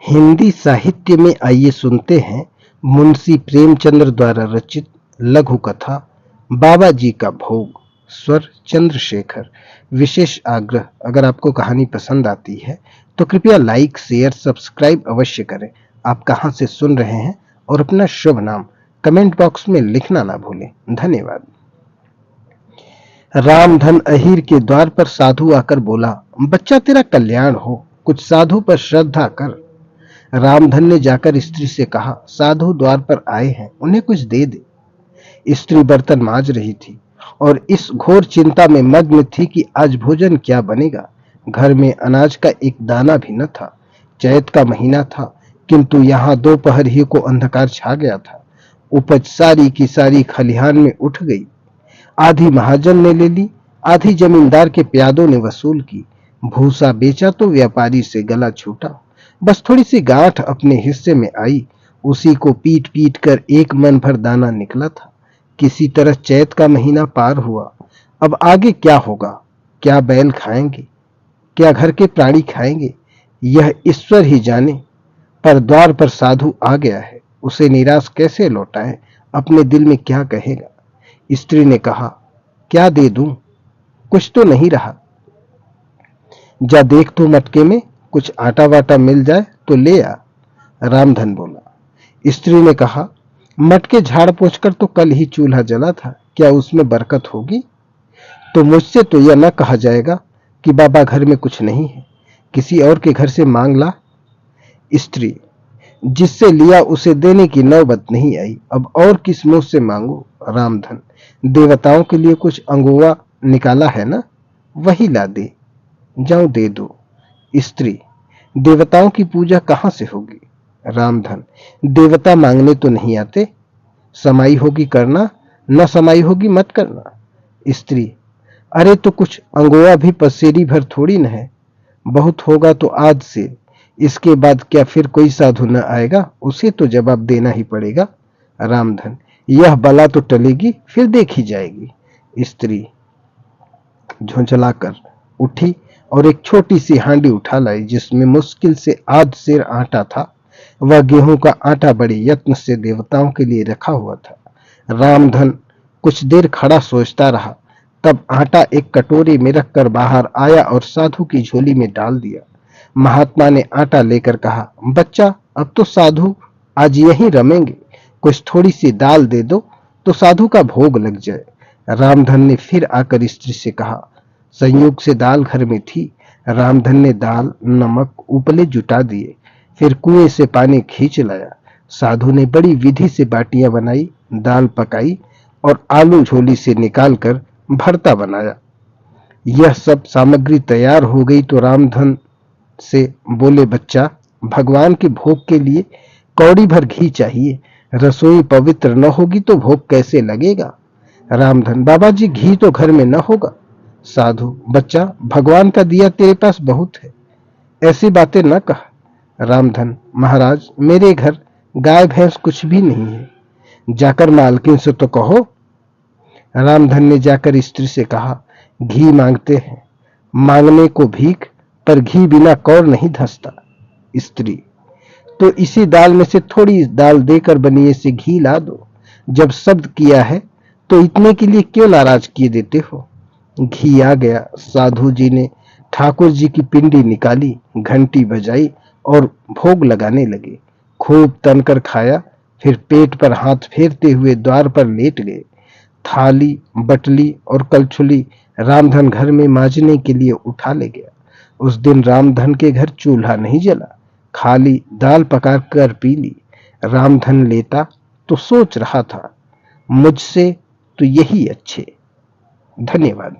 हिंदी साहित्य में आइए सुनते हैं मुंशी प्रेमचंद्र द्वारा रचित लघु कथा बाबा जी का भोग। स्वर चंद्रशेखर। विशेष आग्रह, अगर आपको कहानी पसंद आती है तो कृपया लाइक शेयर सब्सक्राइब अवश्य करें। आप कहां से सुन रहे हैं और अपना शुभ नाम कमेंट बॉक्स में लिखना ना भूलें। धन्यवाद। रामधन अहीर के द्वार पर साधु आकर बोला, बच्चा तेरा कल्याण हो, कुछ साधु पर श्रद्धा कर। रामधन ने जाकर स्त्री से कहा, साधु द्वार पर आए हैं, उन्हें कुछ दे दे। स्त्री बर्तन मांज रही थी और इस घोर चिंता में मग्न थी कि आज भोजन क्या बनेगा। घर में अनाज का एक दाना भी न था। चैत का महीना था, किंतु यहाँ दोपहर ही को अंधकार छा गया था। उपज सारी की सारी खलिहान में उठ गई। आधी महाजन ने ले ली, आधी जमींदार के प्यादों ने वसूल की। भूसा बेचा तो व्यापारी से गला छूटा। बस थोड़ी सी गांठ अपने हिस्से में आई, उसी को पीट पीट कर एक मन भर दाना निकला था। किसी तरह चैत का महीना पार हुआ। अब आगे क्या होगा? क्या बैल खाएंगे, क्या घर के प्राणी खाएंगे, यह ईश्वर ही जाने। पर द्वार पर साधु आ गया है, उसे निराश कैसे लौटाएं? अपने दिल में क्या कहेगा? स्त्री ने कहा, क्या दे दूं? कुछ तो नहीं रहा। जा देख तो मटके में कुछ आटा वाटा मिल जाए तो ले आ। रामधन बोला। स्त्री ने कहा, मटके झाड़ पोंछ कर तो कल ही चूल्हा जला था, क्या उसमें बरकत होगी? तो मुझसे तो यह न कहा जाएगा कि बाबा घर में कुछ नहीं है, किसी और के घर से मांग ला। स्त्री, जिससे लिया उसे देने की नौबत नहीं आई, अब और किस मुंह से मांगू? रामधन, देवताओं के लिए कुछ अंगुआ निकाला है ना, वही ला दे। जाऊं दे दो। स्त्री, देवताओं की पूजा कहां से होगी? रामधन, देवता मांगने तो नहीं आते, समाई होगी करना, न समाई होगी मत करना। स्त्री, अरे तो कुछ अंगोआ भी पसेरी भर थोड़ी न है, बहुत होगा तो आज से, इसके बाद क्या फिर कोई साधु न आएगा? उसे तो जवाब देना ही पड़ेगा। रामधन, यह बला तो टलेगी, फिर देखी जाएगी। स्त्री झुंझलाकर उठी और एक छोटी सी हांडी उठा लाई, जिसमें मुश्किल से आध सेर आटा था। वह गेहूं का आटा बड़े यत्न से देवताओं के लिए रखा हुआ था। रामधन कुछ देर खड़ा सोचता रहा, तब आटा एक कटोरी में रखकर बाहर आया और साधु की झोली में डाल दिया। महात्मा ने आटा लेकर कहा, बच्चा अब तो साधु आज यहीं रमेंगे, कुछ थोड़ी सी दाल दे दो तो साधु का भोग लग जाए। रामधन ने फिर आकर स्त्री से कहा, संयोग से दाल घर में थी। रामधन ने दाल नमक उपले जुटा दिए, फिर कुएं से पानी खींच लाया। साधु ने बड़ी विधि से बाटियां बनाई, दाल पकाई और आलू झोली से निकालकर भरता बनाया। यह सब सामग्री तैयार हो गई तो रामधन से बोले, बच्चा भगवान के भोग के लिए कौड़ी भर घी चाहिए, रसोई पवित्र न होगी तो भोग कैसे लगेगा? रामधन, बाबा जी घी तो घर में न होगा। साधु, बच्चा भगवान का दिया तेरे पास बहुत है, ऐसी बातें न कह। रामधन, महाराज मेरे घर गाय भैंस कुछ भी नहीं है, जाकर मालकिन से तो कहो। रामधन ने जाकर स्त्री से कहा, घी मांगते हैं, मांगने को भीख, पर घी बिना कौर नहीं धंसता। स्त्री, तो इसी दाल में से थोड़ी दाल देकर बनिए से घी ला दो। जब शब्द किया है तो इतने के लिए क्यों नाराज किए देते हो? घी आ गया। साधु जी ने ठाकुर जी की पिंडी निकाली, घंटी बजाई और भोग लगाने लगे। खूब तनकर खाया, फिर पेट पर हाथ फेरते हुए द्वार पर लेट गए। थाली बटली और कलछुली रामधन घर में मांजने के लिए उठा ले गया। उस दिन रामधन के घर चूल्हा नहीं जला, खाली दाल पका कर पी ली। रामधन लेटा तो सोच रहा था, मुझसे तो यही अच्छे। धन्यवाद।